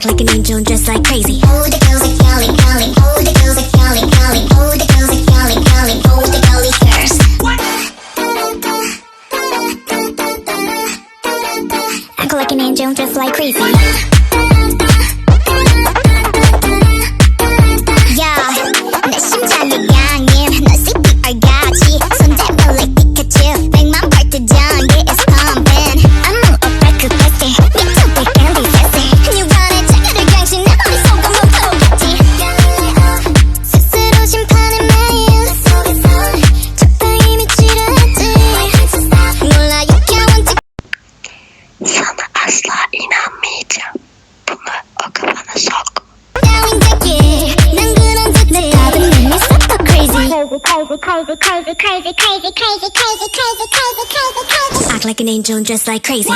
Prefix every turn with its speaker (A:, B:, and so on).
A: Act like an angel and dress like crazy.
B: Oh, the girls are calling, calling. Oh, the girls are calling, calling. Oh, the girls are calling, calling. Oh, the girly girls.
A: Act like an angel and dress like crazy.
B: 내 심장이 강해 넌 CPR 같이 손잡고 like Pikachu 100만 발트 전기 is pumping I'm moving back to bestie 미쳤대 candy sassy 뉴간의 자가를 강신 내 머릿속은 목표같이 스스로 심판을 매일 적당히 미치려 했지 몰라 you can't want to
C: Sana asla inanmayacağım. Bunu o kafana sok.
A: Act like an angel and dress like crazy.